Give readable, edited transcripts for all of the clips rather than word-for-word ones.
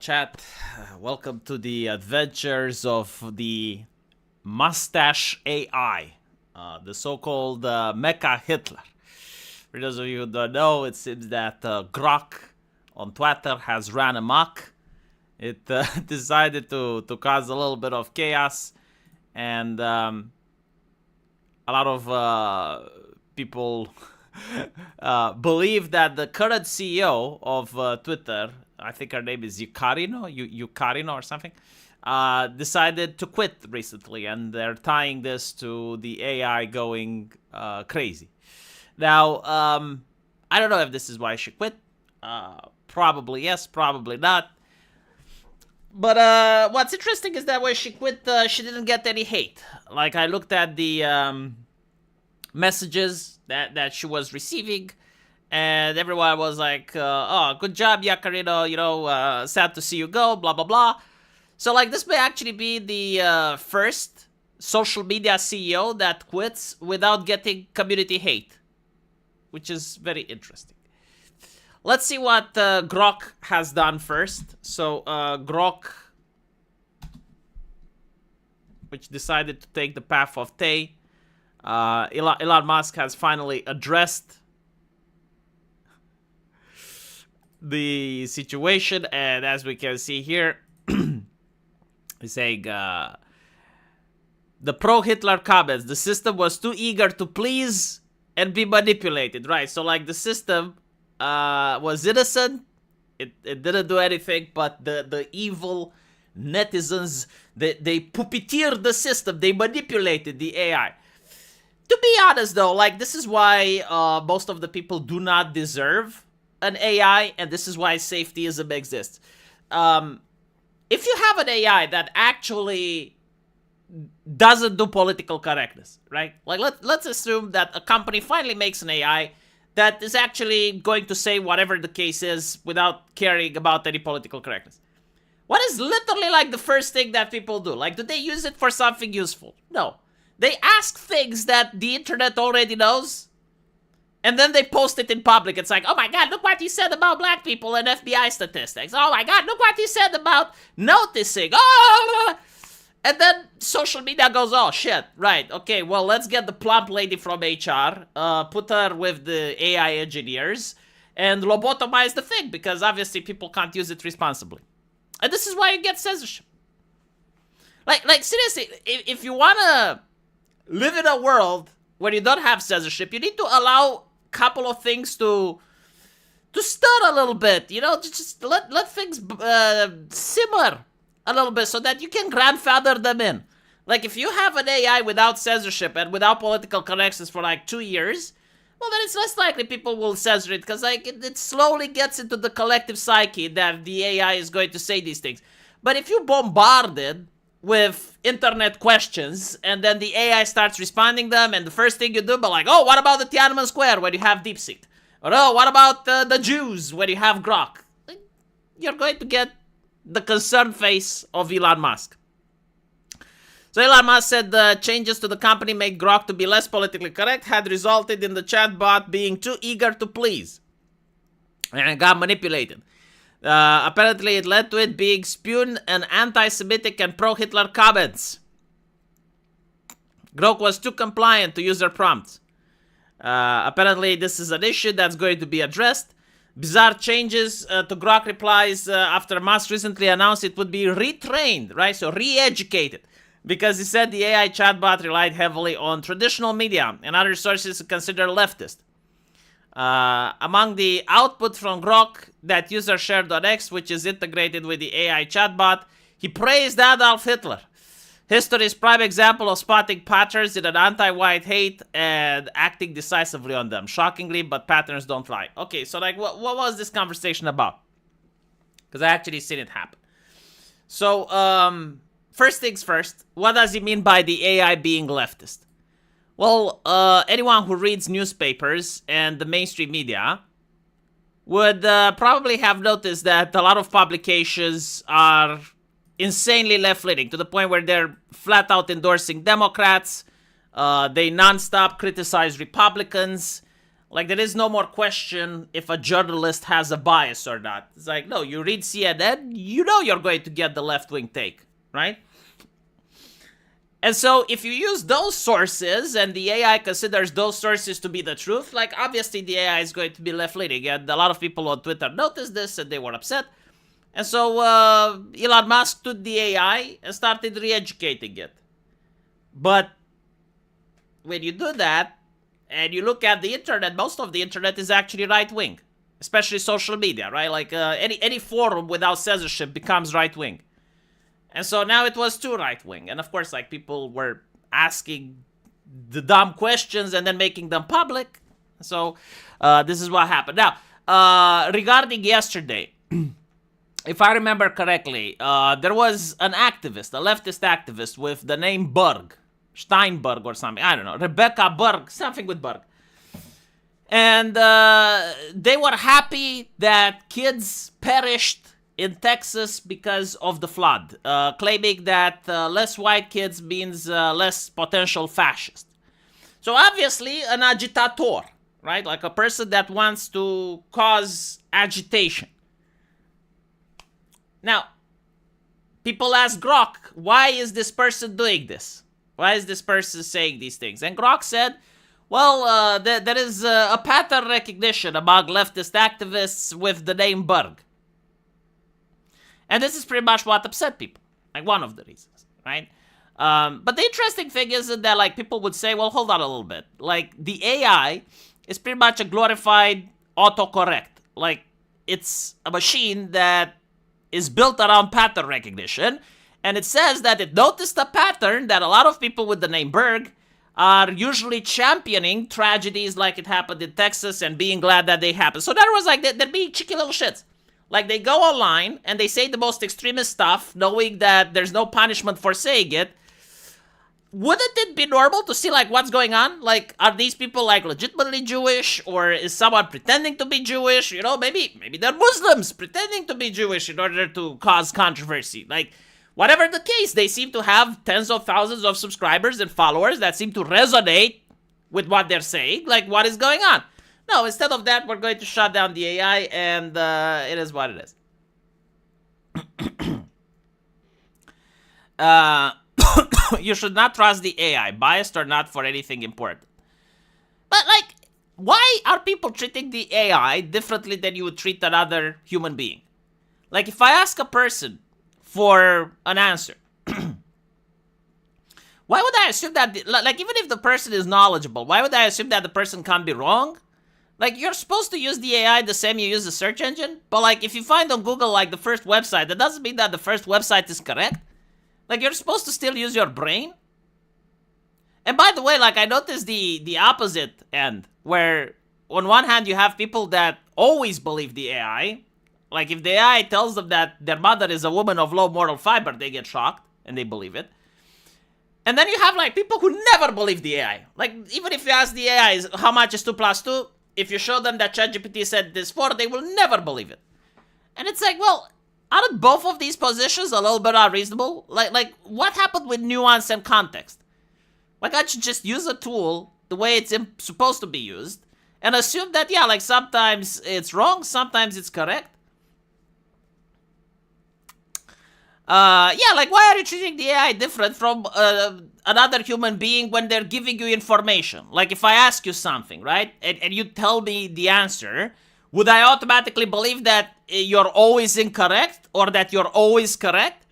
Chat, welcome to the adventures of the mustache AI, the so-called Mecha Hitler. For those of you who don't know, it seems that Grok on Twitter has ran amok. It decided to cause a little bit of chaos, and a lot of people believe that the current CEO of Twitter, I think her name is Yukarino or something, decided to quit recently, and they're tying this to the AI going crazy. Now, I don't know if this is why she quit. Probably yes, probably not. But what's interesting is that when she quit, she didn't get any hate. Like, I looked at the messages that she was receiving, and everyone was like, oh, good job, Yakarino, sad to see you go, blah, blah, blah. So, like, this may actually be the first social media CEO that quits without getting community hate, which is very interesting. Let's see what Grok has done first. So, Grok, which decided to take the path of Tay, Elon Musk has finally addressed the situation, and as we can see here, he's saying the pro-Hitler comments, the system was too eager to please and be manipulated, right? So, like, the system was innocent, it didn't do anything, but the evil netizens, they puppeteered the system, they manipulated the AI. To be honest, though, like, this is why most of the people do not deserve an AI, and this is why safetyism exists. If you have an AI that actually doesn't do political correctness, right? Like, let's assume that a company finally makes an AI that is actually going to say whatever the case is without caring about any political correctness. What is literally, like, the first thing that people do? Like, do they use it for something useful? No. They ask things that the internet already knows, and then they post it in public. It's like, oh my god, look what he said about black people and FBI statistics. Oh my god, look what he said about noticing. Oh! And then social media goes, oh shit, right, okay, well, let's get the plump lady from HR, put her with the AI engineers, and lobotomize the thing, because obviously people can't use it responsibly. And this is why you get censorship. Like seriously, if you wanna live in a world where you don't have censorship, you need to allow a couple of things to stir a little bit, you know, just let things simmer a little bit so that you can grandfather them in. Like, if you have an AI without censorship and without political correctness for like 2 years, well, then it's less likely people will censor it, because like it slowly gets into the collective psyche that the AI is going to say these things. But if you bombard it with internet questions and then the AI starts responding them, and the first thing you do, but like, oh, what about the Tiananmen Square where you have DeepSeek? Or oh, what about the Jews where you have Grok? You're going to get the concerned face of Elon Musk. So Elon Musk said the changes to the company made Grok to be less politically correct had resulted in the chatbot being too eager to please and got manipulated. Apparently it led to it being spewing an anti-Semitic and pro-Hitler comments. Grok was too compliant to user prompts. Apparently this is an issue that's going to be addressed. Bizarre changes to Grok replies after Musk recently announced it would be retrained, right? So re-educated. Because he said the AI chatbot relied heavily on traditional media and other sources considered leftist. Among the output from Grok that users shared on X, which is integrated with the AI chatbot, he praised Adolf Hitler. History's prime example of spotting patterns in an anti-white hate and acting decisively on them. Shockingly, but patterns don't lie. Okay, so like, what was this conversation about? Because I actually seen it happen. So, first things first, what does he mean by the AI being leftist? Well, anyone who reads newspapers and the mainstream media would probably have noticed that a lot of publications are insanely left-leaning, to the point where they're flat-out endorsing Democrats. They non-stop criticize Republicans. Like, there is no more question if a journalist has a bias or not. It's like, no, you read CNN, you know you're going to get the left-wing take, right? And so if you use those sources and the AI considers those sources to be the truth, like, obviously the AI is going to be left-leaning. And a lot of people on Twitter noticed this and they were upset. And so Elon Musk took the AI and started re-educating it. But when you do that, and you look at the internet, most of the internet is actually right-wing. Especially social media, right? Like, any forum without censorship becomes right-wing. And so now it was too right-wing. And of course, like, people were asking the dumb questions and then making them public. So this is what happened. Now, regarding yesterday, if I remember correctly, there was an activist, a leftist activist with the name Berg. Steinberg or something, I don't know, Rebecca Berg, something with Berg. And they were happy that kids perished in Texas because of the flood, claiming that less white kids means less potential fascist. So obviously an agitator, right? Like a person that wants to cause agitation. Now, people ask Grok, why is this person doing this? Why is this person saying these things? And Grok said, well, there is a pattern recognition among leftist activists with the name Berg. And this is pretty much what upset people. Like, one of the reasons, right? But the interesting thing is that, like, people would say, well, hold on a little bit. Like, the AI is pretty much a glorified autocorrect. Like, it's a machine that is built around pattern recognition. And it says that it noticed a pattern that a lot of people with the name Berg are usually championing tragedies like it happened in Texas and being glad that they happened. So that was like, they're being cheeky little shits. Like, they go online and they say the most extremist stuff, knowing that there's no punishment for saying it. Wouldn't it be normal to see, like, what's going on? Like, are these people, like, legitimately Jewish? Or is someone pretending to be Jewish? You know, maybe they're Muslims pretending to be Jewish in order to cause controversy. Like, whatever the case, they seem to have tens of thousands of subscribers and followers that seem to resonate with what they're saying. Like, what is going on? No, instead of that, we're going to shut down the AI, and it is what it is. You should not trust the AI, biased or not, for anything important. But, like, why are people treating the AI differently than you would treat another human being? Like, if I ask a person for an answer, why would I assume that, like, even if the person is knowledgeable, why would I assume that the person can't be wrong? Like, you're supposed to use the AI the same you use the search engine, but, like, if you find on Google, like, the first website, that doesn't mean that the first website is correct. Like, you're supposed to still use your brain. And by the way, like, I noticed the opposite end, where on one hand you have people that always believe the AI. Like, if the AI tells them that their mother is a woman of low moral fiber, they get shocked, and they believe it. And then you have, like, people who never believe the AI. Like, even if you ask the AI, how much is 2 plus 2? If you show them that ChatGPT said this 4, they will never believe it. And it's like, well, aren't both of these positions a little bit unreasonable? Like, what happened with nuance and context? Why can't you just use a tool the way it's supposed to be used, and assume that, yeah, like, sometimes it's wrong, sometimes it's correct? Yeah, like, why are you treating the AI different from another human being when they're giving you information? Like, if I ask you something, right, and you tell me the answer, would I automatically believe that you're always incorrect or that you're always correct?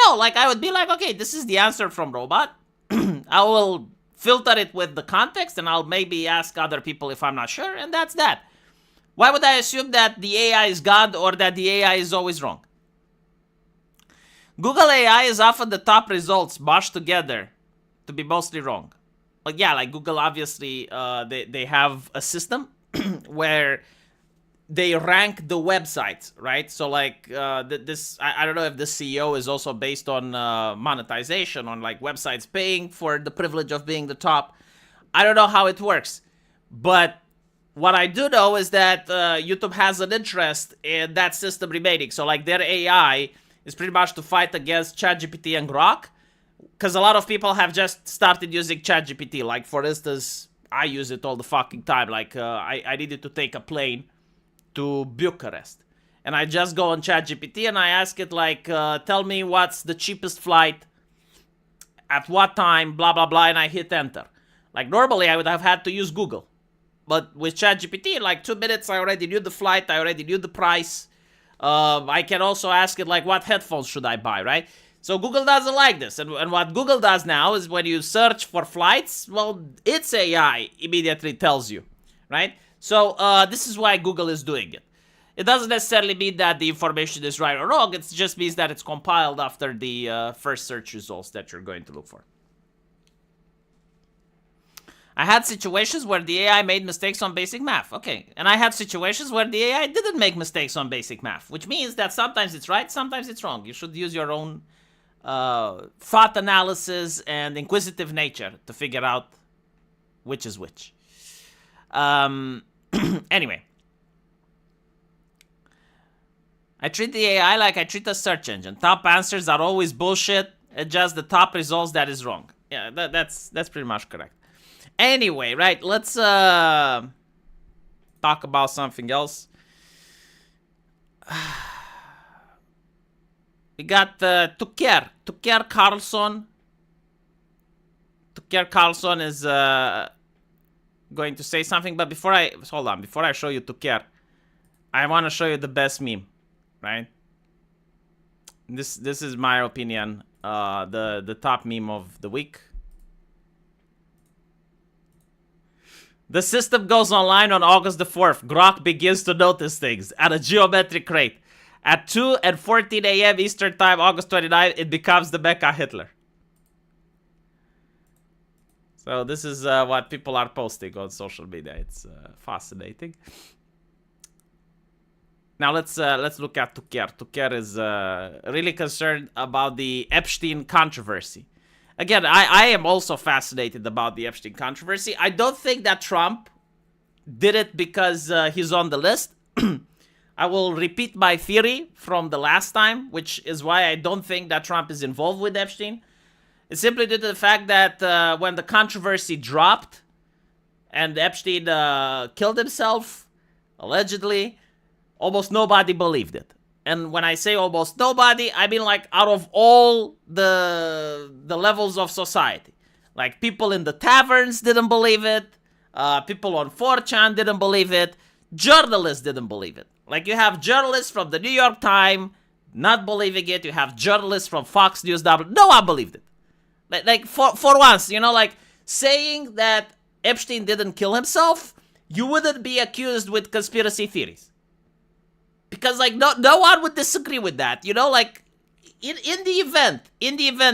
No, like, I would be like, okay, this is the answer from robot. I will filter it with the context, and I'll maybe ask other people if I'm not sure, and that's that. Why would I assume that the AI is God or that the AI is always wrong? Google AI is often the top results mashed together to be mostly wrong. Like, yeah, like, Google, obviously, they have a system where they rank the websites, right? So, like, I don't know if this CEO is also based on monetization, on, like, websites paying for the privilege of being the top. I don't know how it works. But what I do know is that YouTube has an interest in that system remaining. So, like, their AI is pretty much to fight against ChatGPT and Grok, because a lot of people have just started using ChatGPT. Like, for instance, I use it all the fucking time. Like, I needed to take a plane to Bucharest. And I just go on ChatGPT and I ask it, like, tell me what's the cheapest flight, at what time, blah, blah, blah, and I hit enter. Like, normally I would have had to use Google. But with ChatGPT, in like 2 minutes, I already knew the flight, I already knew the price. I can also ask it, like, what headphones should I buy, right? So Google doesn't like this. And what Google does now is when you search for flights, well, its AI immediately tells you, right? So this is why Google is doing it. It doesn't necessarily mean that the information is right or wrong. It just means that it's compiled after the first search results that you're going to look for. I had situations where the AI made mistakes on basic math. Okay. And I had situations where the AI didn't make mistakes on basic math, which means that sometimes it's right, sometimes it's wrong. You should use your own thought analysis and inquisitive nature to figure out which is which. Anyway. I treat the AI like I treat a search engine. Top answers are always bullshit. It's just the top results that is wrong. Yeah, that's pretty much correct. Anyway, right, let's talk about something else. We got Tucker Carlson. Tucker Carlson is going to say something, but before I show you Tucker, I want to show you the best meme. Right? This is my opinion. The top meme of the week. The system goes online on August the 4th. Grok begins to notice things at a geometric rate. At 2:14 a.m. Eastern Time, August 29th, it becomes the Mecha Hitler. So this is what people are posting on social media. It's fascinating. Now let's look at Tucker. Tucker is really concerned about the Epstein controversy. Again, I am also fascinated about the Epstein controversy. I don't think that Trump did it because he's on the list. I will repeat my theory from the last time, which is why I don't think that Trump is involved with Epstein. It's simply due to the fact that when the controversy dropped and Epstein killed himself, allegedly, almost nobody believed it. And when I say almost nobody, I mean like out of all the levels of society. Like people in the taverns didn't believe it. People on 4chan didn't believe it. Journalists didn't believe it. Like you have journalists from the New York Times not believing it. You have journalists from Fox News. No one believed it. Like for once, you know, like saying that Epstein didn't kill himself, you wouldn't be accused with conspiracy theories. Because like no one would disagree with that, you know, like in the event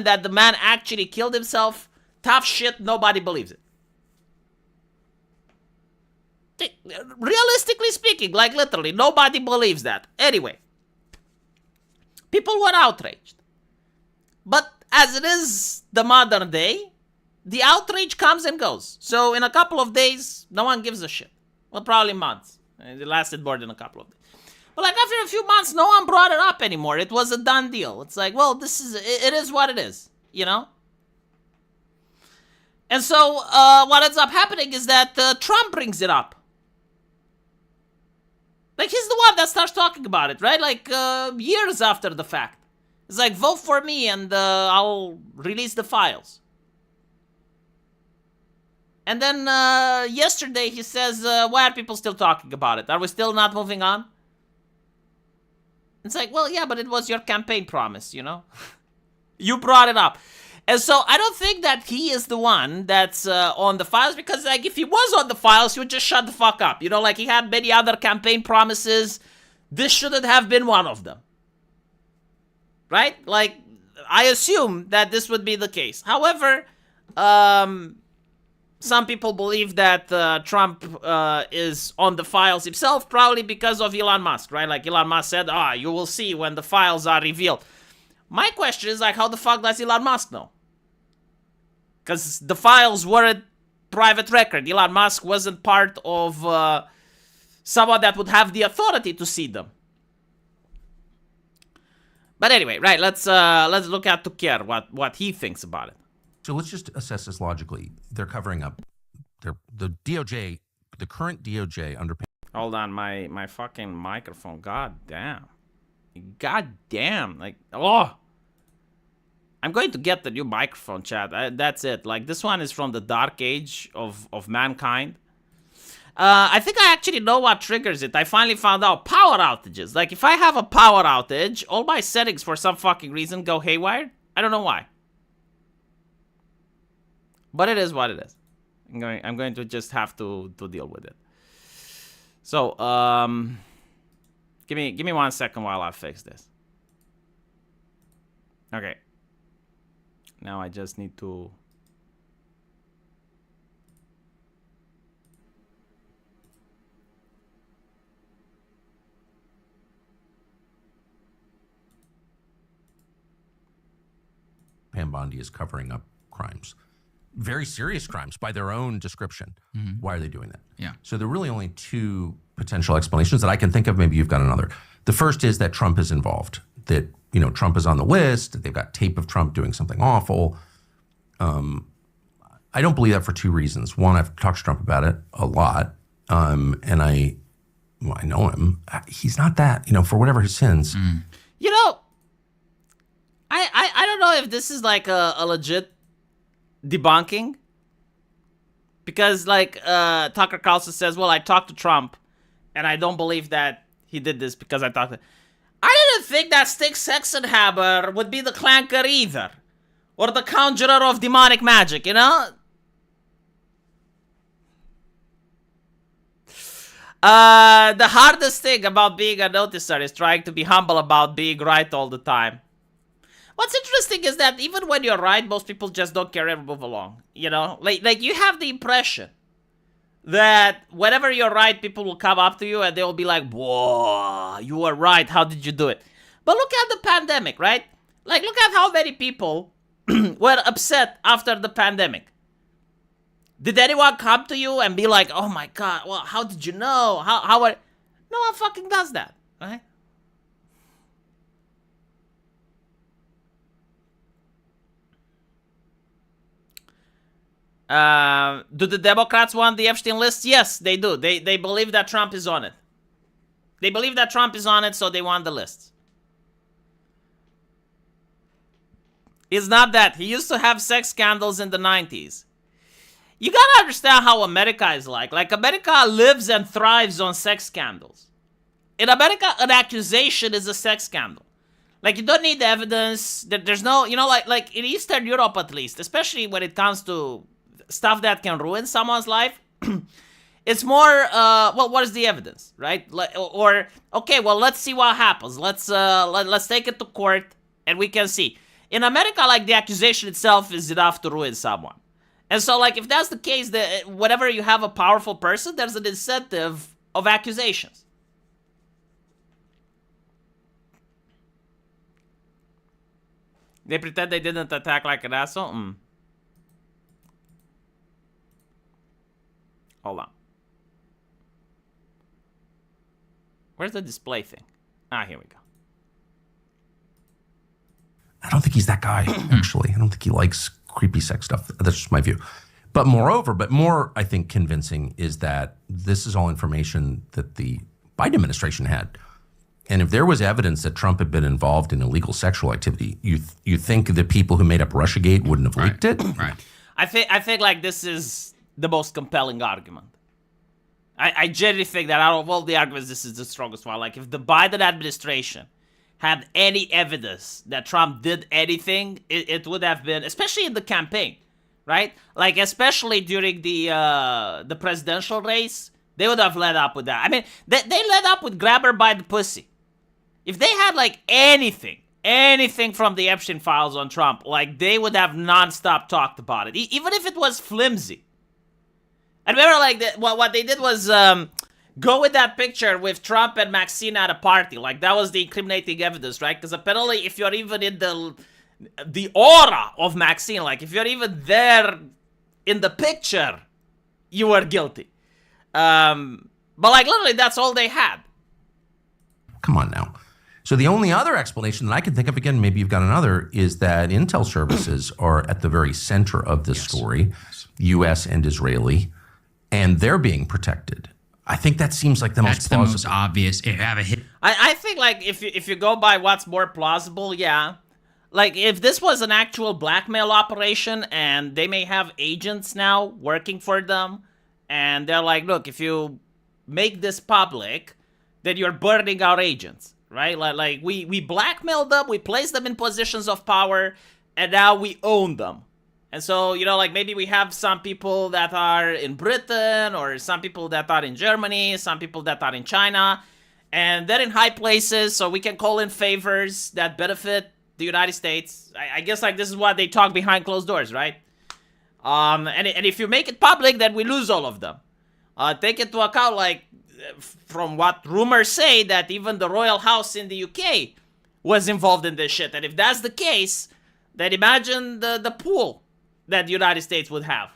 that the man actually killed himself, tough shit, nobody believes it. Realistically speaking, like literally, nobody believes that. Anyway, people were outraged. But as it is the modern day, the outrage comes and goes. So in a couple of days, no one gives a shit. Well, probably months. It lasted more than a couple of days. But like after a few months, no one brought it up anymore. It was a done deal. It's like, well, it is what it is, you know? And so what ends up happening is that Trump brings it up. Like he's the one that starts talking about it, right? Like years after the fact. It's like, vote for me and I'll release the files. And then yesterday he says, why are people still talking about it? Are we still not moving on? It's like, well, yeah, but it was your campaign promise, you know? You brought it up. And so I don't think that he is the one that's on the files, because like if he was on the files, he would just shut the fuck up. You know, like he had many other campaign promises. This shouldn't have been one of them. Right? Like, I assume that this would be the case. However, some people believe that Trump is on the files himself, probably because of Elon Musk, right? Like Elon Musk said, you will see when the files are revealed. My question is, like, how the fuck does Elon Musk know? Because the files weren't private record. Elon Musk wasn't part of someone that would have the authority to see them. But anyway, right, let's look at Tucker, what he thinks about it. So let's just assess this logically. They're covering up the DOJ, the current DOJ under. Hold on, my fucking microphone. God damn. Like, oh. I'm going to get the new microphone, chat. That's it. Like, this one is from the dark age of mankind. I think I actually know what triggers it. I finally found out. Power outages. Like, if I have a power outage, all my settings for some fucking reason go haywire. I don't know why. But it is what it is. I'm going to just have to deal with it. So, give me 1 second while I fix this. Okay. Now I just need to... Pam Bondi is covering up crimes. Very serious crimes by their own description. Mm-hmm. Why are they doing that? Yeah. So there are really only two potential explanations that I can think of. Maybe you've got another. The first is that Trump is involved, that, you know, Trump is on the list, that they've got tape of Trump doing something awful. I don't believe that for two reasons. One, I've talked to Trump about it a lot, and I know him. He's not that, you know, for whatever his sins. Mm. You know, I don't know if this is like a legit debunking, because like Tucker Carlson says, well, I talked to Trump and I don't believe that he did this because I talked to... I didn't think that Stig Sexenhaber would be the clanker either, or the conjurer of demonic magic, you know? The hardest thing about being a noticer is trying to be humble about being right all the time. What's interesting is that even when you're right, most people just don't care and move along. You know, like you have the impression that whenever you're right, people will come up to you and they will be like, "Whoa, you were right. How did you do it?" But look at the pandemic, right? Like, look at how many people were upset after the pandemic. Did anyone come to you and be like, "Oh my God, well, how did you know? How are..." No one fucking does that, right? Do the Democrats want the Epstein list? Yes, they do. They believe that Trump is on it. They believe that Trump is on it, so they want the list. It's not that. He used to have sex scandals in the 90s. You gotta understand how America is like. Like, America lives and thrives on sex scandals. In America, an accusation is a sex scandal. Like, you don't need evidence. There's no, you know, like in Eastern Europe at least, especially when it comes to stuff that can ruin someone's life, it's more, well, what is the evidence, right? Or, okay, well, let's see what happens. Let's take it to court and we can see. In America, like, the accusation itself is enough to ruin someone. And so, like, if that's the case, whenever you have a powerful person, there's an incentive of accusations. They pretend they didn't attack like an asshole? Hold on. Where's the display thing? Ah, here we go. I don't think he's that guy, actually. I don't think he likes creepy sex stuff. That's just my view. But more, I think, convincing is that this is all information that the Biden administration had. And if there was evidence that Trump had been involved in illegal sexual activity, you think the people who made up Russiagate wouldn't have leaked it? Right. I think like this is the most compelling argument. I genuinely think that out of all the arguments, this is the strongest one. Like, if the Biden administration had any evidence that Trump did anything, it would have been, especially in the campaign, right? Like, especially during the presidential race, they would have led up with that. I mean, they led up with grab her by the pussy. If they had, like, anything from the Epstein files on Trump, like, they would have nonstop talked about it, even if it was flimsy. I remember, like, what they did was go with that picture with Trump and Maxine at a party. Like, that was the incriminating evidence, right? Because apparently, if you're even in the aura of Maxine, like, if you're even there in the picture, you were guilty. But, like, literally, that's all they had. Come on now. So the only other explanation that I can think of, again, maybe you've got another, is that intel services are at the very center of this story, U.S. and Israeli. and they're being protected. I think that seems like the most plausible. That's the most obvious. Have a hit. I think like if you go by what's more plausible, yeah. Like if this was an actual blackmail operation and they may have agents now working for them and they're like, look, if you make this public, then you're burning our agents, right? Like we blackmailed them, we placed them in positions of power, and now we own them. And so, you know, like maybe we have some people that are in Britain or some people that are in Germany, some people that are in China, and they're in high places, so we can call in favors that benefit the United States. I guess like this is what they talk behind closed doors, right? And if you make it public, then we lose all of them. Take into account, like, from what rumors say, that even the royal house in the UK was involved in this shit. And if that's the case, then imagine the pool that the United States would have.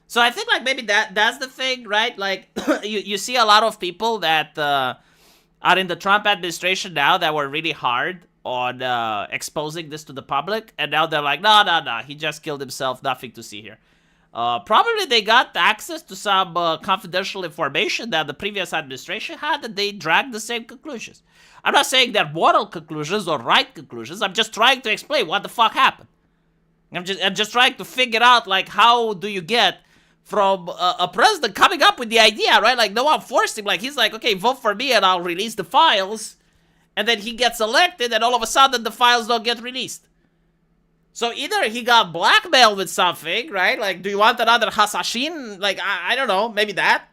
So I think like maybe that's the thing, right? Like you see a lot of people that are in the Trump administration now that were really hard on exposing this to the public, and now they're like, no, he just killed himself, nothing to see here. Probably they got access to some confidential information that the previous administration had, and they dragged the same conclusions. I'm not saying they're moral conclusions or right conclusions. I'm just trying to explain what the fuck happened. I'm just trying to figure out, like, how do you get from a president coming up with the idea, right? Like, no one forced him. Like, he's like, okay, vote for me and I'll release the files. And then he gets elected and all of a sudden the files don't get released. So either he got blackmailed with something, right? Like, do you want another Hasashin? Like, I don't know, maybe that.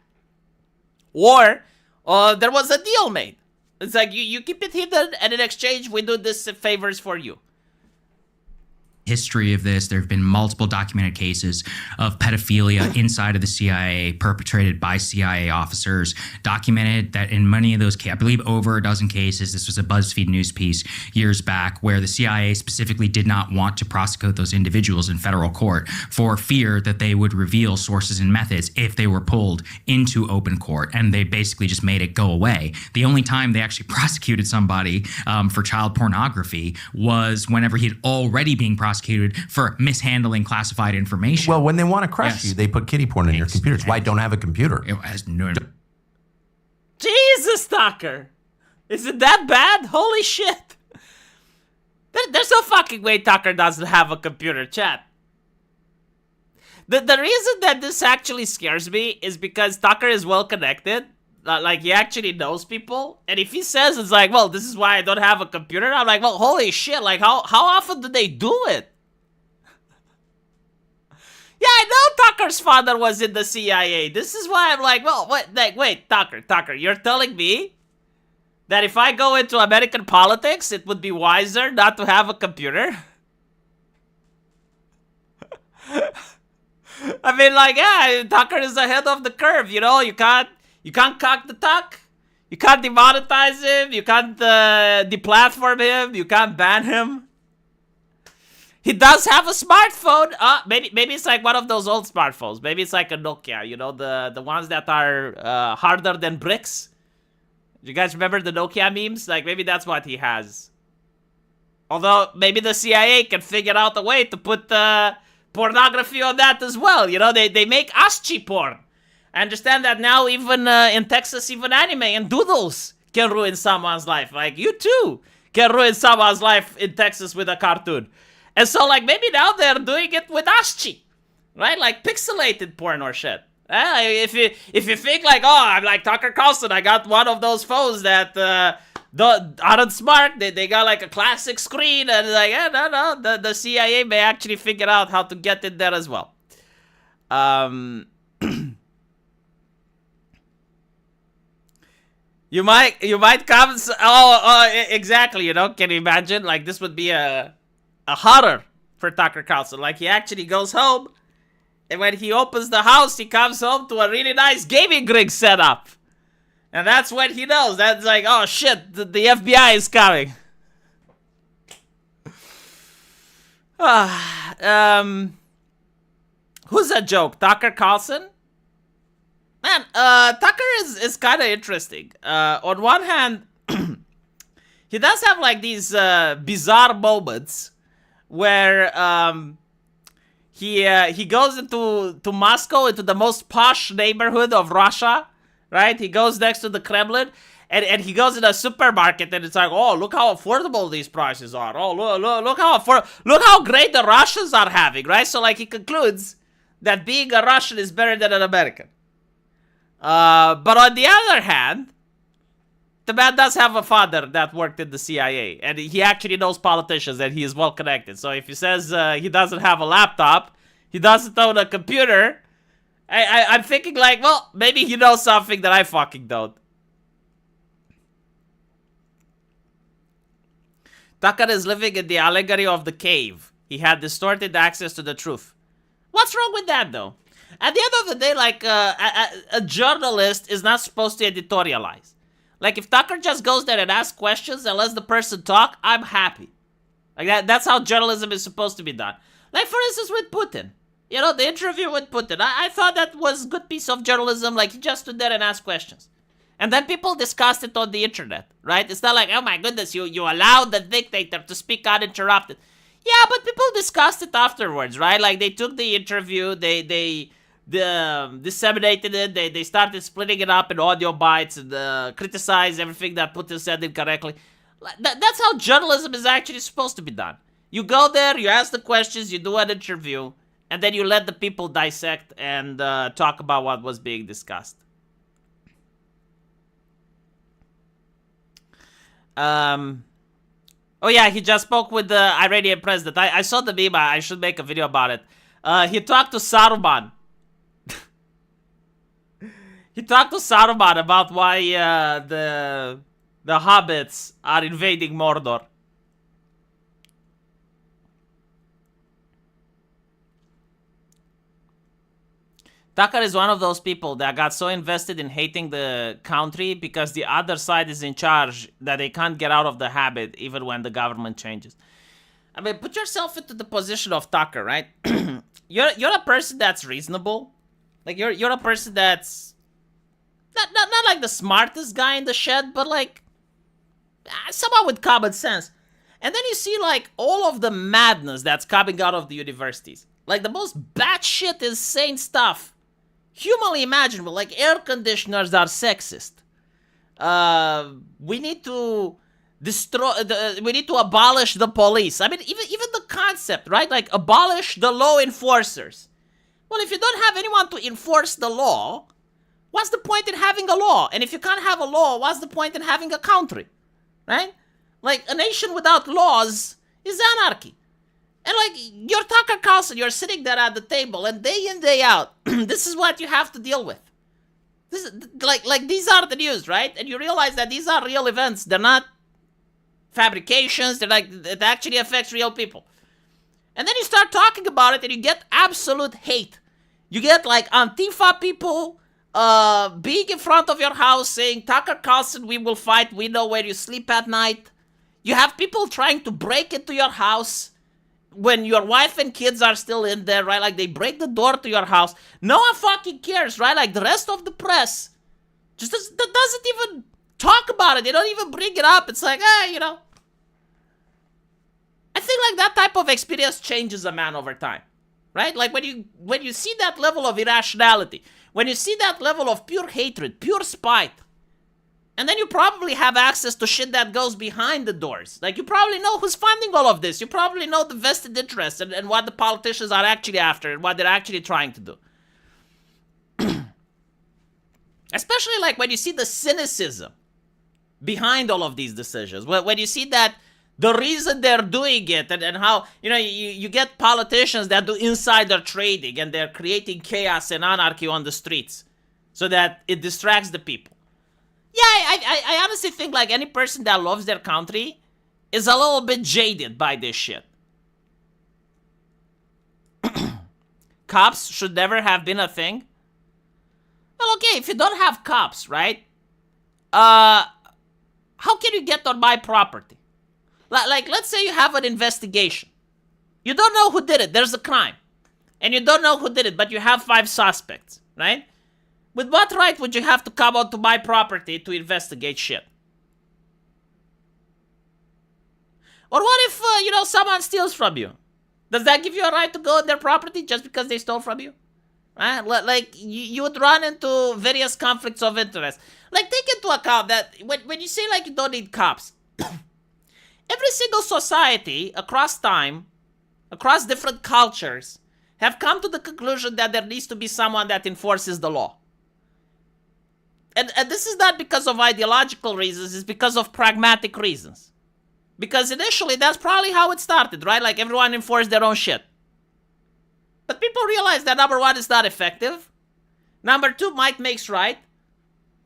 Or there was a deal made. It's like, you keep it hidden and in exchange we do this favors for you. History of this. There have been multiple documented cases of pedophilia inside of the CIA perpetrated by CIA officers, documented that in many of those cases, I believe over a dozen cases, this was a BuzzFeed news piece years back, where the CIA specifically did not want to prosecute those individuals in federal court for fear that they would reveal sources and methods if they were pulled into open court, and they basically just made it go away. The only time they actually prosecuted somebody for child pornography was whenever he had already been prosecuted for mishandling classified information. Well, when they want to crush you, they put kiddie porn in your computers. Why don't have a computer? It has no. Jesus, Tucker. Is it that bad? Holy shit. There's no fucking way Tucker doesn't have a computer, chat. The reason that this actually scares me is because Tucker is well connected. Like, he actually knows people. And if he says it's like, well, this is why I don't have a computer, I'm like, well, holy shit. Like, how often do they do it? Yeah, I know Tucker's father was in the CIA. This is why I'm like, well, wait, Tucker, you're telling me that if I go into American politics, it would be wiser not to have a computer? I mean, like, yeah, Tucker is ahead of the curve, you know? You can't cock the tuck. You can't demonetize him. You can't deplatform him. You can't ban him. He does have a smartphone. Maybe it's like one of those old smartphones. Maybe it's like a Nokia, you know, the ones that are harder than bricks. Do you guys remember the Nokia memes? Like, maybe that's what he has. Although, maybe the CIA can figure out a way to put pornography on that as well. You know, they make ASCII porn. I understand that now even in Texas, even anime and doodles can ruin someone's life. Like, you too can ruin someone's life in Texas with a cartoon. And so, like, maybe now they're doing it with ASCII, right? Like, pixelated porn or shit. If you think, like, oh, I'm like Tucker Carlson, I got one of those phones that aren't smart. They got, like, a classic screen. And, like, yeah, no, the CIA may actually figure out how to get in there as well. You might come. Exactly. You know, can you imagine? Like, this would be a horror for Tucker Carlson. Like, he actually goes home, and when he opens the house, he comes home to a really nice gaming rig setup, and that's when he knows. That's like, oh shit, the FBI is coming. Who's that joke? Tucker Carlson? Man, Tucker is kind of interesting. On one hand, he does have like these bizarre moments where he goes to Moscow, into the most posh neighborhood of Russia, right? He goes next to the Kremlin, and he goes in a supermarket, and it's like, oh, look how affordable these prices are. Oh, look how great the Russians are having, right? So like he concludes that being a Russian is better than an American. But on the other hand, the man does have a father that worked in the CIA, and he actually knows politicians, and he is well connected. So if he says he doesn't have a laptop, he doesn't own a computer, I'm thinking like, well, maybe he knows something that I fucking don't. Tucker is living in the allegory of the cave. He had distorted access to the truth. What's wrong with that, though? At the end of the day, like, a journalist is not supposed to editorialize. Like, if Tucker just goes there and asks questions and lets the person talk, I'm happy. Like, that's how journalism is supposed to be done. Like, for instance, with Putin. You know, the interview with Putin. I thought that was a good piece of journalism. Like, he just stood there and asked questions. And then people discussed it on the internet, right? It's not like, oh my goodness, you allowed the dictator to speak uninterrupted. Yeah, but people discussed it afterwards, right? Like, they took the interview, they disseminated it, they started splitting it up in audio bites and criticized everything that Putin said incorrectly. That's how journalism is actually supposed to be done. You go there, you ask the questions, you do an interview, and then you let the people dissect and talk about what was being discussed. Oh yeah, he just spoke with the Iranian president. I saw the meme. I should make a video about it. He talked to Saruman. He talked to Saruman about why the hobbits are invading Mordor. Tucker is one of those people that got so invested in hating the country because the other side is in charge that they can't get out of the habit even when the government changes. I mean, put yourself into the position of Tucker, right? You're a person that's reasonable. Like, you're a person that's not like the smartest guy in the shed, but like someone with common sense. And then you see like all of the madness that's coming out of the universities. Like the most batshit insane stuff humanly imaginable, like air conditioners are sexist. We need to we need to abolish the police. I mean, even the concept, right? Like abolish the law enforcers. Well, if you don't have anyone to enforce the law, what's the point in having a law? And if you can't have a law, what's the point in having a country, right? Like a nation without laws is anarchy. And like, you're Tucker Carlson, you're sitting there at the table, and day in, day out, this is what you have to deal with. This is, like these are the news, right? And you realize that these are real events. They're not fabrications. They're like, it actually affects real people. And then you start talking about it, and you get absolute hate. You get like Antifa people being in front of your house saying, Tucker Carlson, we will fight. We know where you sleep at night. You have people trying to break into your house when your wife and kids are still in there, right? Like, they break the door to your house. No one fucking cares, right? Like, the rest of the press just doesn't even talk about it. They don't even bring it up. It's like, you know. I think, like, that type of experience changes a man over time, right? Like, when you see that level of irrationality, when you see that level of pure hatred, pure spite, and then you probably have access to shit that goes behind the doors. Like, you probably know who's funding all of this. You probably know the vested interests and what the politicians are actually after and what they're actually trying to do. Especially, like, when you see the cynicism behind all of these decisions. When you see that the reason they're doing it and how, you know, you get politicians that do insider trading and they're creating chaos and anarchy on the streets so that it distracts the people. Yeah, I honestly think like any person that loves their country is a little bit jaded by this shit. Cops should never have been a thing. Well, okay, if you don't have cops, right? How can you get on my property? Like, let's say you have an investigation. You don't know who did it. There's a crime. And you don't know who did it, but you have 5 suspects, right? With what right would you have to come onto my property to investigate shit? Or what if, you know, someone steals from you? Does that give you a right to go on their property just because they stole from you? Right? Like, you would run into various conflicts of interest. Like, take into account that when you say, like, you don't need cops, every single society across time, across different cultures, have come to the conclusion that there needs to be someone that enforces the law. And this is not because of ideological reasons, it's because of pragmatic reasons. Because initially, that's probably how it started, right? Like, everyone enforced their own shit. But people realize that, number one, is not effective. Number two, might makes right.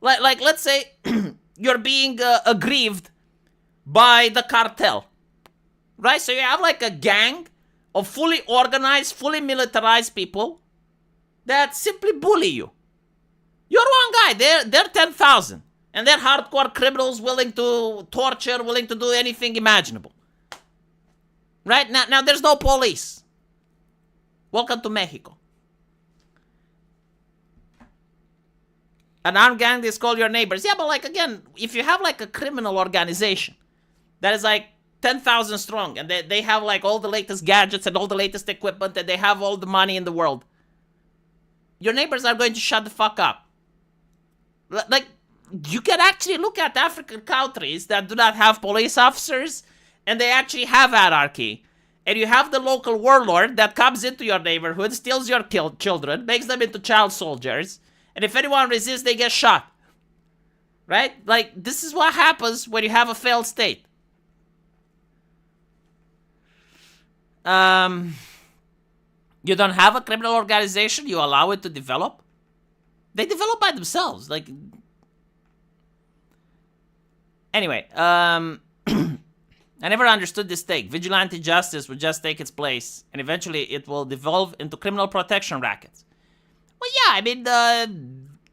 Like let's say you're being aggrieved by the cartel, right? So you have like a gang of fully organized, fully militarized people that simply bully you. You're one guy, they're 10,000. And they're hardcore criminals willing to torture, willing to do anything imaginable. Right? Now there's no police. Welcome to Mexico. An armed gang, they call your neighbors. Yeah, but like, again, if you have like a criminal organization that is like 10,000 strong, and they have like all the latest gadgets and all the latest equipment, and they have all the money in the world, your neighbors are going to shut the fuck up. Like, you can actually look at African countries that do not have police officers, and they actually have anarchy. And you have the local warlord that comes into your neighborhood, steals your children, makes them into child soldiers, and if anyone resists, they get shot. Right? Like, this is what happens when you have a failed state. You don't have a criminal organization, you allow it to develop. They develop by themselves. Like, anyway, I never understood this take. Vigilante justice would just take its place, and eventually it will devolve into criminal protection rackets. Well, yeah, I mean,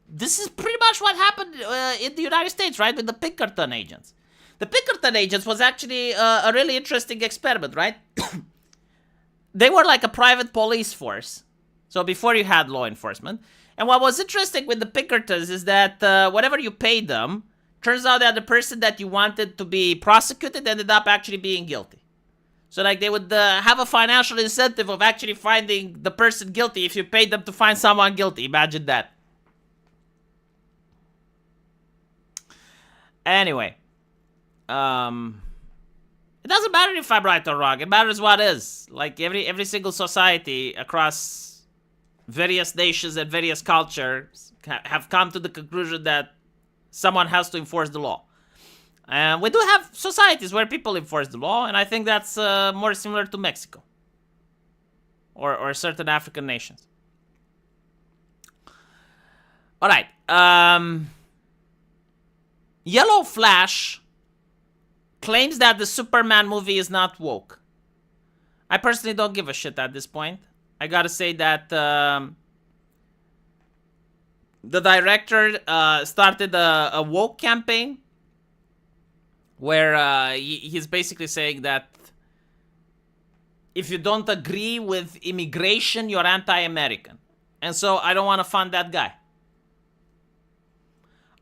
this is pretty much what happened in the United States, right, with the Pinkerton agents. The Pinkerton agents was actually a really interesting experiment, right? They were like a private police force, so before you had law enforcement. And what was interesting with the Pinkertons is that whatever you paid them, turns out that the person that you wanted to be prosecuted ended up actually being guilty. So, like, they would have a financial incentive of actually finding the person guilty if you paid them to find someone guilty. Imagine that. Anyway. It doesn't matter if I'm right or wrong. It matters what is. Like, every single society across various nations and various cultures have come to the conclusion that someone has to enforce the law. And we do have societies where people enforce the law, and I think that's more similar to Mexico. Or certain African nations. Alright. Yellow Flash claims that the Superman movie is not woke. I personally don't give a shit at this point. I gotta say that the director started a woke campaign where he's basically saying that if you don't agree with immigration, you're anti-American. And so I don't want to fund that guy.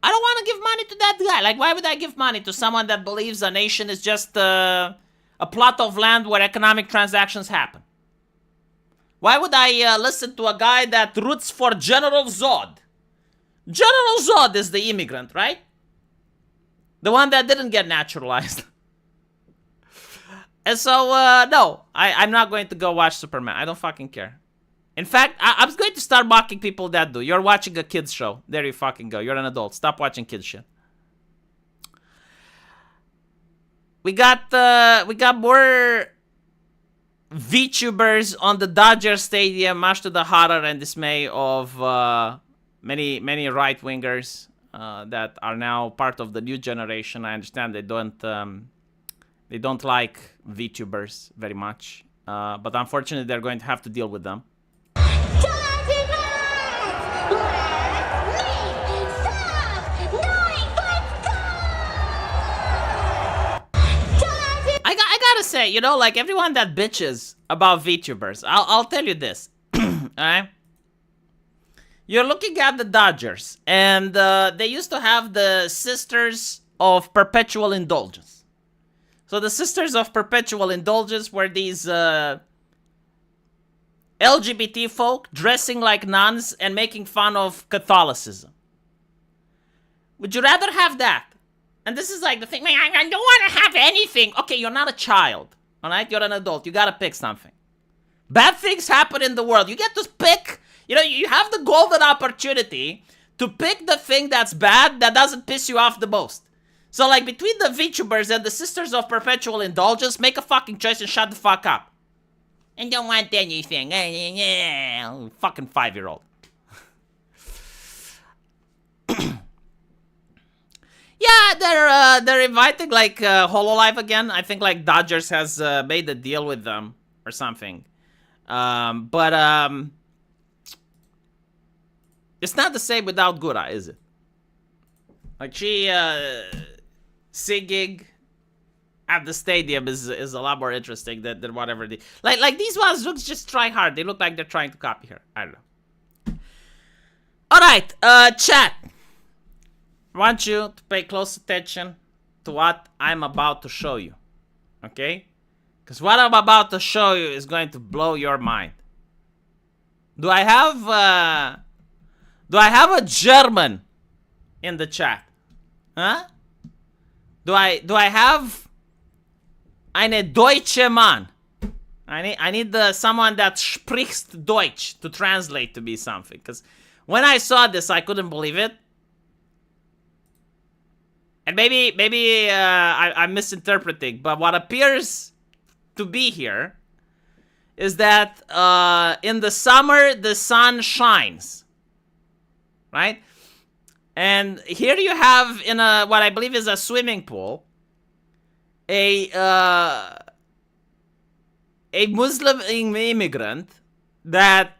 I don't want to give money to that guy. Like, why would I give money to someone that believes a nation is just a plot of land where economic transactions happen? Why would I listen to a guy that roots for General Zod? General Zod is the immigrant, right? The one that didn't get naturalized. And so, no, I'm not going to go watch Superman. I don't fucking care. In fact, I'm going to start mocking people that do. You're watching a kid's show. There you fucking go. You're an adult. Stop watching kids shit. We got more VTubers on the Dodger Stadium, much to the horror and dismay of many right-wingers that are now part of the new generation. I understand they don't like VTubers very much, but unfortunately they're going to have to deal with them. I gotta say, you know, like everyone that bitches about VTubers, I'll tell you this, alright? You're looking at the Dodgers, and they used to have the Sisters of Perpetual Indulgence. So the Sisters of Perpetual Indulgence were these LGBT folk dressing like nuns and making fun of Catholicism. Would you rather have that? And this is like the thing, man, I don't want to have anything. Okay, you're not a child, all right? You're an adult. You got to pick something. Bad things happen in the world. You get to pick, you know, you have the golden opportunity to pick the thing that's bad that doesn't piss you off the most. So, like, between the VTubers and the Sisters of Perpetual Indulgence, make a fucking choice and shut the fuck up. And don't want anything. Fucking 5-year-old. Yeah, they're inviting, like, HoloLive again. I think, like, Dodgers has made a deal with them or something. But it's not the same without Gura, is it? Like, she singing at the stadium is a lot more interesting than whatever they... Like these ones look just try hard. They look like they're trying to copy her. I don't know. Alright, chat. I want you to pay close attention to what I'm about to show you. Okay? Because what I'm about to show you is going to blow your mind. Do I have a German in the chat? Huh? Do I have eine deutsche Mann? I need someone that spricht Deutsch to translate to be something. Because when I saw this, I couldn't believe it. And maybe I'm misinterpreting, but what appears to be here is that in the summer the sun shines, right? And here you have in what I believe is a swimming pool a Muslim immigrant that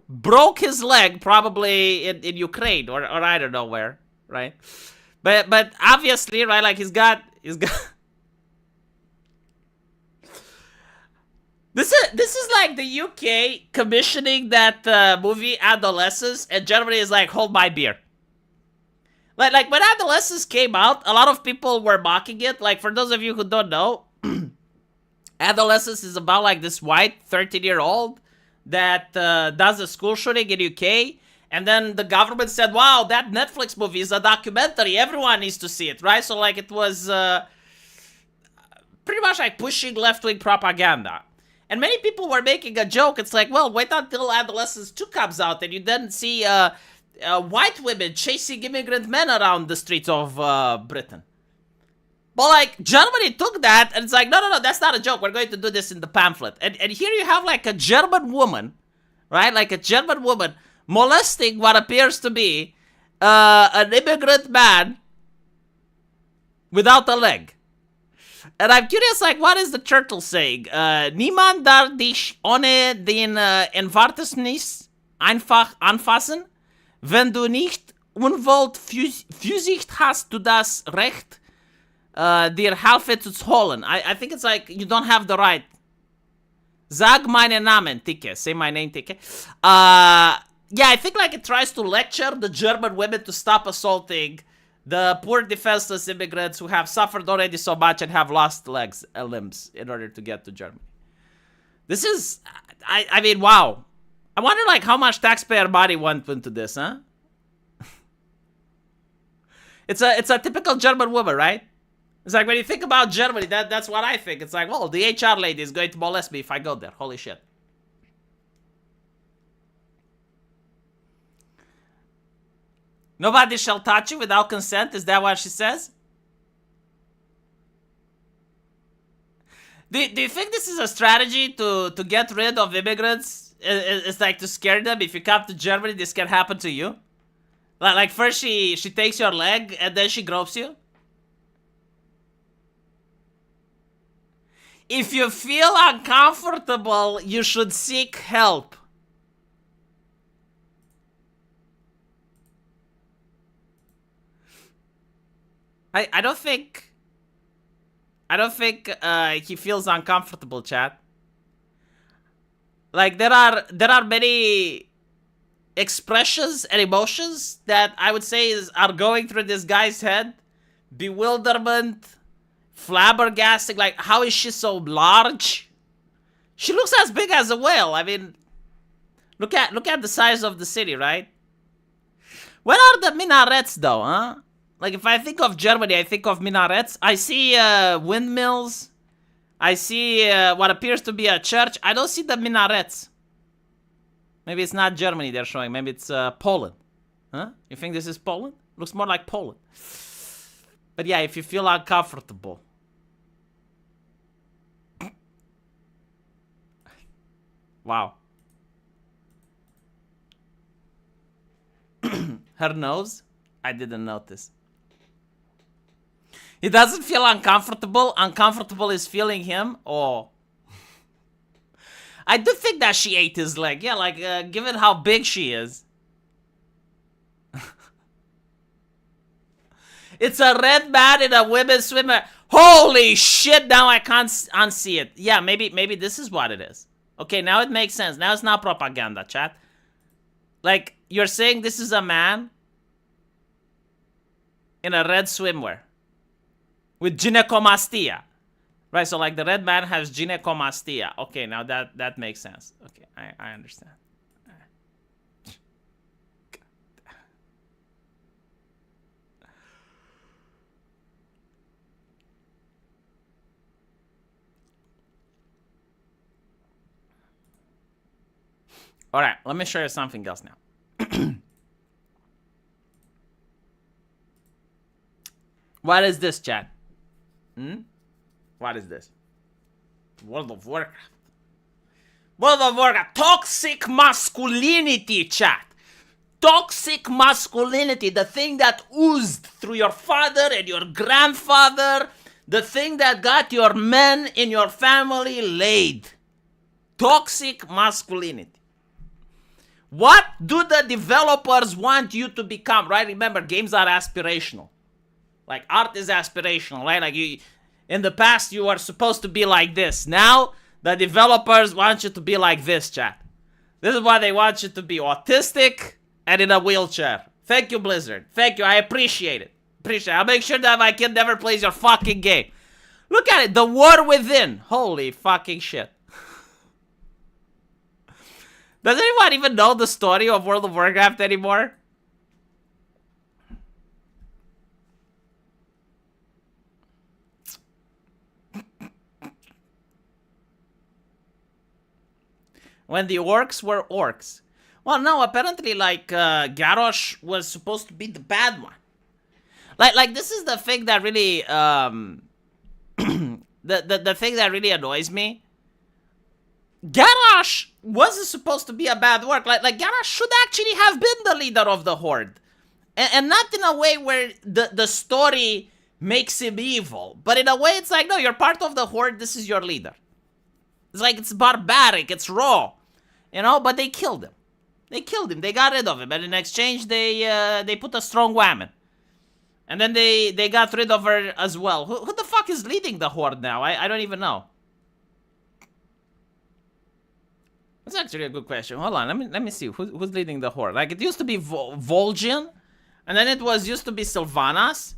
broke his leg probably in Ukraine or I don't know where, right? But obviously, right, like he's got This is like the UK commissioning that movie Adolescence, and Germany is like, hold my beer. Like when Adolescence came out, a lot of people were mocking it. Like, for those of you who don't know, Adolescence is about like this white 13-year-old that does a school shooting in UK, and then the government said, wow, that Netflix movie is a documentary, everyone needs to see it, right? So like it was pretty much like pushing left-wing propaganda. And many people were making a joke. It's like, well, wait until Adolescence 2 comes out and you then see white women chasing immigrant men around the streets of Britain. But like, Germany took that and it's like, no, that's not a joke. We're going to do this in the pamphlet. And here you have like a German woman, right? Like a German woman molesting what appears to be an immigrant man without a leg. And I'm curious, like, what is the turtle saying? Niemand darf dich ohne den Erwartungsnis einfach anfassen. Wenn du nicht Unwollt Physicht hast du das Recht, dir Hilfe zu holen. I think it's like, you don't have the right. Sag meinen Namen, Ticke. Say my name, Ticke. Yeah, I think like it tries to lecture the German women to stop assaulting the poor defenseless immigrants who have suffered already so much and have lost legs and limbs in order to get to Germany. This is, I mean, wow. I wonder like how much taxpayer money went into this, huh? It's a typical German woman, right? It's like when you think about Germany, that's what I think. It's like, well, the HR lady is going to molest me if I go there. Holy shit. Nobody shall touch you without consent. Is that what she says? Do you think this is a strategy to get rid of immigrants? It's like to scare them. If you come to Germany, this can happen to you. Like first she takes your leg and then she gropes you. If you feel uncomfortable, you should seek help. I don't think he feels uncomfortable, chat. Like there are many expressions and emotions that I would say are going through this guy's head. Bewilderment, flabbergasting, like how is she so large? She looks as big as a whale. I mean, Look at the size of the city, right? Where are the minarets, though, huh? Like, if I think of Germany, I think of minarets. I see windmills. I see what appears to be a church. I don't see the minarets. Maybe it's not Germany they're showing. Maybe it's Poland. Huh? You think this is Poland? Looks more like Poland. But yeah, if you feel uncomfortable. Wow. Her nose? I didn't notice. He doesn't feel uncomfortable. Uncomfortable is feeling him. Oh. I do think that she ate his leg. Yeah, like, given how big she is. It's a red man in a women's swimmer. Holy shit, now I can't unsee it. Yeah, maybe this is what it is. Okay, now it makes sense. Now it's not propaganda, chat. Like, you're saying this is a man in a red swimwear with gynecomastia. Right, so like the red man has gynecomastia. Okay, now that makes sense. Okay, I understand. All right, let me show you something else now. What is this, chat? What is this? World of Warcraft. World of Warcraft. Toxic masculinity, chat. Toxic masculinity. The thing that oozed through your father and your grandfather. The thing that got your men in your family laid. Toxic masculinity. What do the developers want you to become, right? Remember, games are aspirational. Like, art is aspirational, right? Like, in the past, you were supposed to be like this. Now, the developers want you to be like this, chat. This is why they want you to be autistic and in a wheelchair. Thank you, Blizzard. Thank you. I appreciate it. I'll make sure that my kid never plays your fucking game. Look at it. The War Within. Holy fucking shit. Does anyone even know the story of World of Warcraft anymore? When the orcs were orcs. Well, no, apparently, like, Garrosh was supposed to be the bad one. Like this is the thing that really, the thing that really annoys me. Garrosh wasn't supposed to be a bad orc. Like Garrosh should actually have been the leader of the Horde. And not in a way where the story makes him evil. But in a way, it's like, no, you're part of the Horde, this is your leader. It's like, it's barbaric, it's raw. You know, but they killed him. They killed him, they got rid of him. And in exchange, they put a strong woman. And then they got rid of her as well. Who the fuck is leading the Horde now? I don't even know. That's actually a good question. Hold on, let me see. Who's leading the Horde? Like, it used to be Vol'jin. And then it used to be Sylvanas.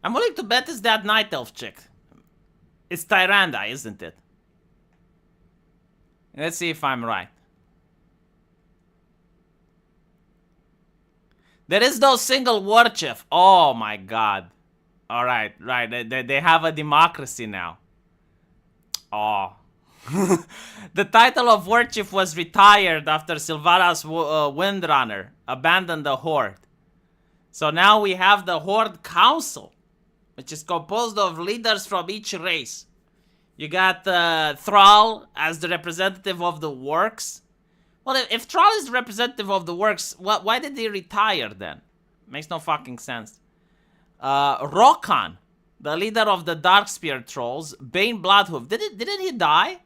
I'm willing to bet it's that Night Elf chick. It's Tyrande, isn't it? Let's see if I'm right. There is no single war chief. Oh my god. Alright, right. They have a democracy now. Oh. The title of war chief was retired after Sylvanas Windrunner abandoned the Horde. So now we have the Horde Council, which is composed of leaders from each race. You got Thrall as the representative of the Works. Well, if Thrall is the representative of the Works, why did he retire then? Makes no fucking sense. Rokan, the leader of the Darkspear Trolls. Bane Bloodhoof. Didn't he die?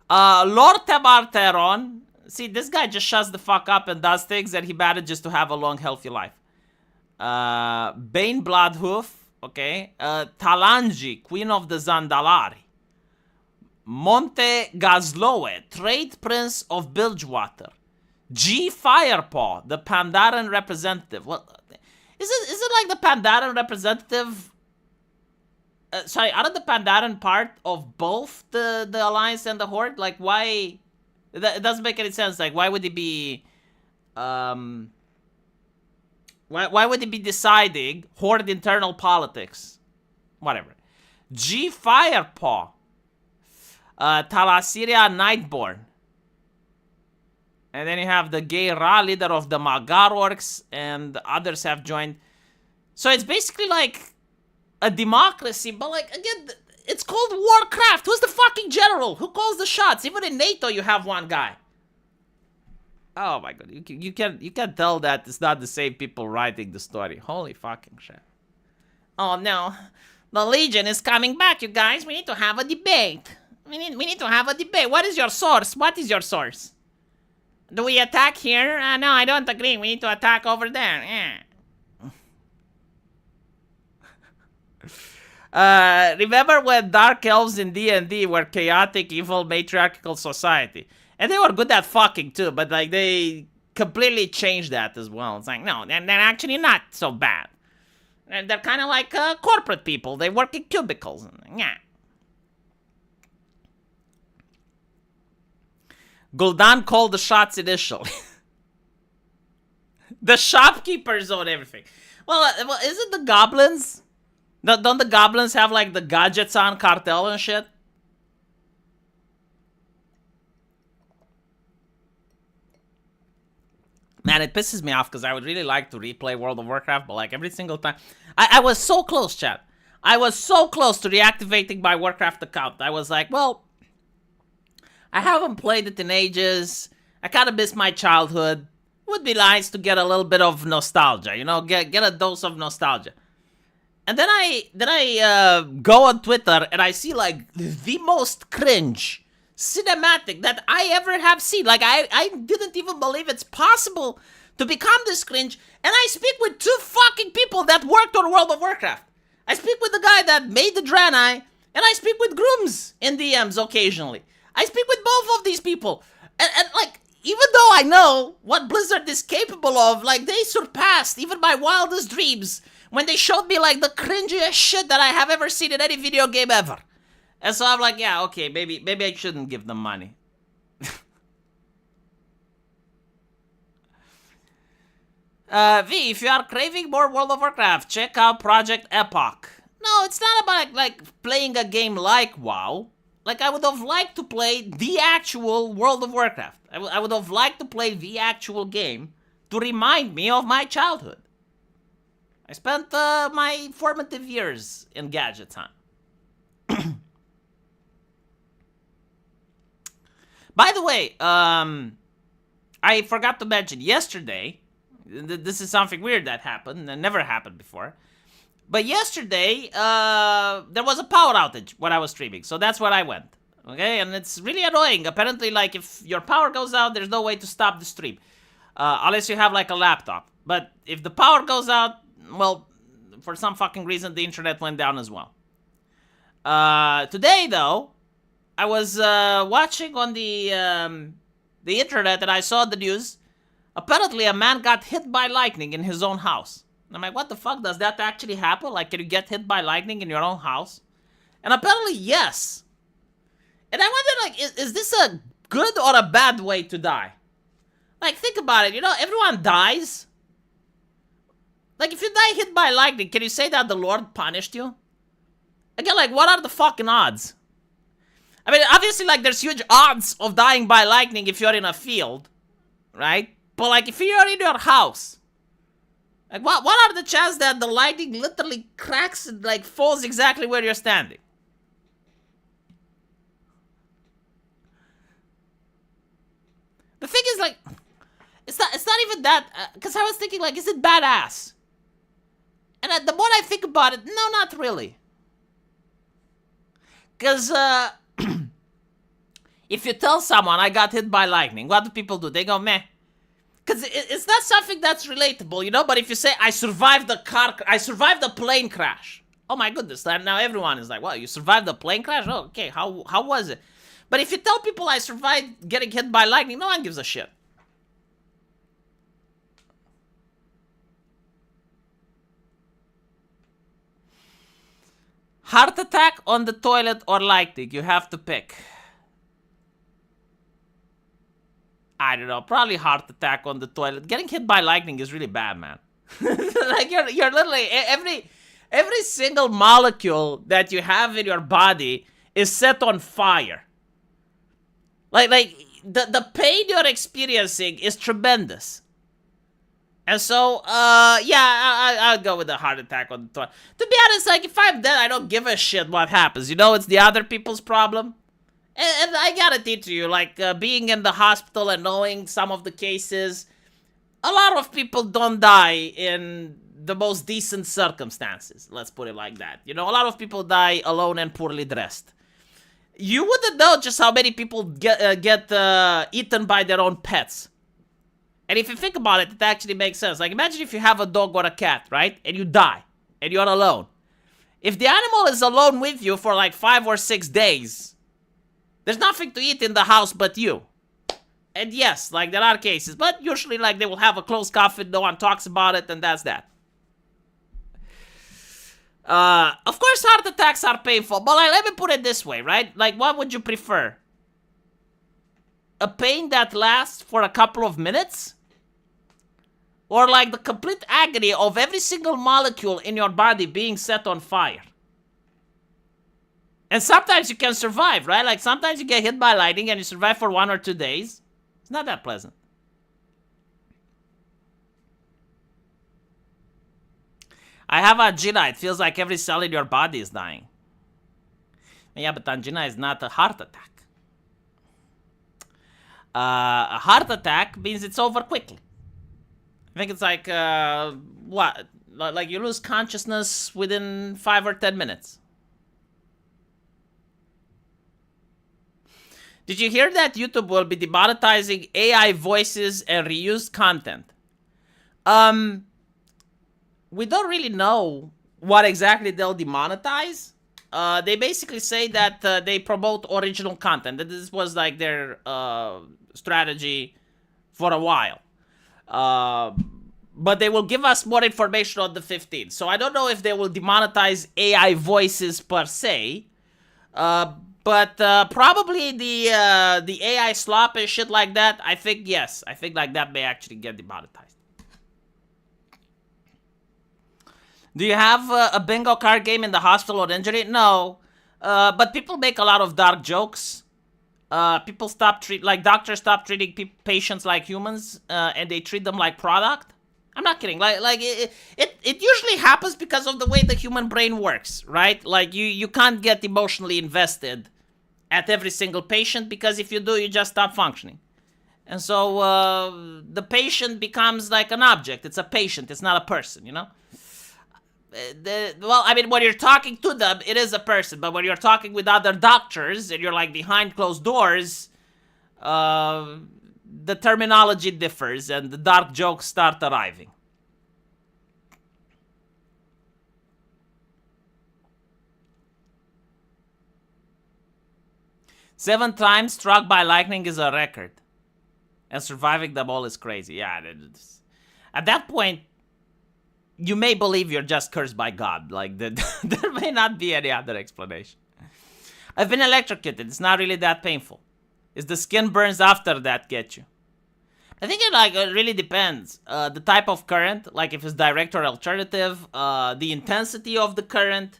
Lord Tebarteron. See, this guy just shuts the fuck up and does things, and he manages to have a long, healthy life. Bane Bloodhoof. Okay. Talanji, Queen of the Zandalari. Monte Gazloe, Trade Prince of Bilgewater. G. Firepaw, the Pandaren representative. Well, is it like the Pandaren representative sorry, aren't the Pandaren part of both the Alliance and the Horde? Like, why? It doesn't make any sense. Like, why would it be, why would it be deciding Horde internal politics? Whatever. G Firepaw. Talasiria Nightborn. And then you have the gay Ra, leader of the Magar orcs, and others have joined. So it's basically like a democracy, but like, again, it's called Warcraft. Who's the fucking general? Who calls the shots? Even in NATO, you have one guy. Oh my god, you can tell that it's not the same people writing the story. Holy fucking shit. Oh no, the Legion is coming back, you guys. We need to have a debate. We need to have a debate. What is your source? What is your source? Do we attack here? No, I don't agree. We need to attack over there. Remember when Dark Elves in D&D were chaotic, evil, matriarchal society? And they were good at fucking too, but like they completely changed that as well. It's like, no, they're actually not so bad. They're kind of like corporate people. They work in cubicles. Yeah. Gul'dan called the shots initially. The shopkeepers own everything. Well, isn't the goblins? Don't the goblins have like the gadgets on cartel and shit? Man, it pisses me off because I would really like to replay World of Warcraft, but like every single time. I was so close, chat. I was so close to reactivating my Warcraft account. I was like, well, I haven't played it in ages. I kind of miss my childhood. Would be nice to get a little bit of nostalgia, you know, get a dose of nostalgia. And then I go on Twitter and I see like the most cringe cinematic that I ever have seen. Like I didn't even believe it's possible to become this cringe. And I speak with two fucking people that worked on World of Warcraft. I speak with the guy that made the Draenei, and I speak with Grooms in DMs occasionally. I speak with both of these people. And like, even though I know what Blizzard is capable of, like, they surpassed even my wildest dreams when they showed me, like, the cringiest shit that I have ever seen in any video game ever. And so I'm like, yeah, okay, maybe I shouldn't give them money. V, if you are craving more World of Warcraft, check out Project Epoch. No, it's not about, like, playing a game like WoW. Like, I would have liked to play the actual World of Warcraft. I would have liked to play the actual game to remind me of my childhood. I spent my formative years in gadgets, huh? By the way, I forgot to mention yesterday, this is something weird that happened, and never happened before. But yesterday, there was a power outage when I was streaming, so that's where I went. Okay, and it's really annoying. Apparently, like, if your power goes out, there's no way to stop the stream. Unless you have, like, a laptop. But if the power goes out, well, for some fucking reason, the internet went down as well. Today, though, I was watching on the internet and I saw the news. Apparently, a man got hit by lightning in his own house. And I'm like, what the fuck? Does that actually happen? Like, can you get hit by lightning in your own house? And apparently, yes. And I wonder, like, is this a good or a bad way to die? Like, think about it. You know, everyone dies. Like, if you die hit by lightning, can you say that the Lord punished you? Again, like, what are the fucking odds? I mean, obviously, like, there's huge odds of dying by lightning if you're in a field, right? But, like, if you're in your house, like, what are the chances that the lightning literally cracks and, like, falls exactly where you're standing? The thing is, like, it's not even that, because I was thinking, like, is it badass? And the more I think about it, no, not really. Because, if you tell someone I got hit by lightning, what do people do? They go, meh. Because it's not something that's relatable, you know? But if you say, I survived the plane crash. Oh my goodness, now everyone is like, well, you survived the plane crash? Oh, okay, how was it? But if you tell people I survived getting hit by lightning, no one gives a shit. Heart attack on the toilet or lightning? You have to pick. I don't know. Probably heart attack on the toilet. Getting hit by lightning is really bad, man. Like you're literally every single molecule that you have in your body is set on fire. Like the pain you're experiencing is tremendous. And so, yeah, I'll go with the heart attack on the toilet. To be honest, like, if I'm dead, I don't give a shit what happens. You know, it's the other people's problem. And I gotta teach you, like, being in the hospital and knowing some of the cases, a lot of people don't die in the most decent circumstances. Let's put it like that. You know, a lot of people die alone and poorly dressed. You wouldn't know just how many people get eaten by their own pets. And if you think about it, it actually makes sense. Like, imagine if you have a dog or a cat, right? And you die. And you're alone. If the animal is alone with you for like 5 or 6 days, there's nothing to eat in the house but you. And yes, like, there are cases. But usually, like, they will have a closed coffin. No one talks about it. And that's that. Of course, heart attacks are painful. But, like, let me put it this way, right? Like, what would you prefer? A pain that lasts for a couple of minutes? Or like the complete agony of every single molecule in your body being set on fire? And sometimes you can survive, right? Like sometimes you get hit by lightning and you survive for 1 or 2 days. It's not that pleasant. I have angina. It feels like every cell in your body is dying. Yeah, but angina is not a heart attack. A heart attack means it's over quickly. I think it's like, what? Like you lose consciousness within 5 or 10 minutes. Did you hear that YouTube will be demonetizing AI voices and reused content? We don't really know what exactly they'll demonetize. They basically say that they promote original content. That this was like their strategy for a while. But they will give us more information on the 15th. So I don't know if they will demonetize AI voices per se. But probably the AI slop and shit like that, I think yes. I think like that may actually get demonetized. Do you have a bingo card game in the hospital or injury? No. But people make a lot of dark jokes. People doctors stop treating patients like humans, and they treat them like product. I'm not kidding. It usually happens because of the way the human brain works, right? Like you can't get emotionally invested at every single patient because if you do, you just stop functioning. And so the patient becomes like an object. It's a patient. It's not a person, you know? Well, I mean, when you're talking to them, it is a person. But when you're talking with other doctors and you're like behind closed doors, the terminology differs and the dark jokes start arriving. Seven times struck by lightning is a record. And surviving them all is crazy. Yeah, at that point, you may believe you're just cursed by God. Like, there may not be any other explanation. I've been electrocuted. It's not really that painful. It's the skin burns after that get you. I think it really depends. The type of current, like if it's direct or alternative, the intensity of the current.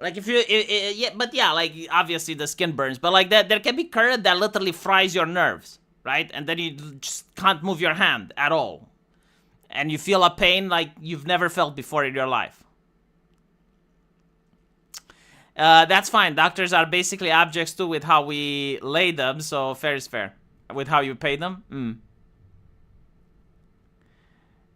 Like if you, like obviously the skin burns, but like that, there can be current that literally fries your nerves, right? And then you just can't move your hand at all. And you feel a pain like you've never felt before in your life. That's fine. Doctors are basically objects too with how we lay them, so fair is fair. With how you pay them.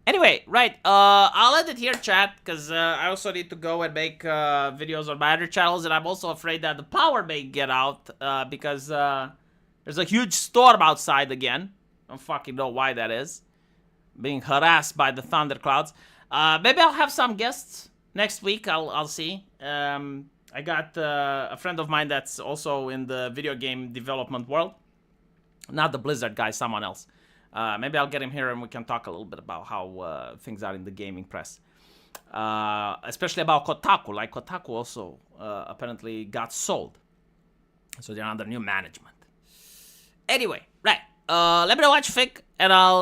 Anyway, right. I'll end it here, chat, because I also need to go and make videos on my other channels, and I'm also afraid that the power may get out because there's a huge storm outside again. I don't fucking know why that is. Being harassed by the thunderclouds. Maybe I'll have some guests next week. I'll see. I got a friend of mine that's also in the video game development world. Not the Blizzard guy, someone else. Maybe I'll get him here and we can talk a little bit about how things are in the gaming press. especially about Kotaku. Like Kotaku also apparently got sold, so they're under new management. Anyway, right. Let me know what you think, and I'll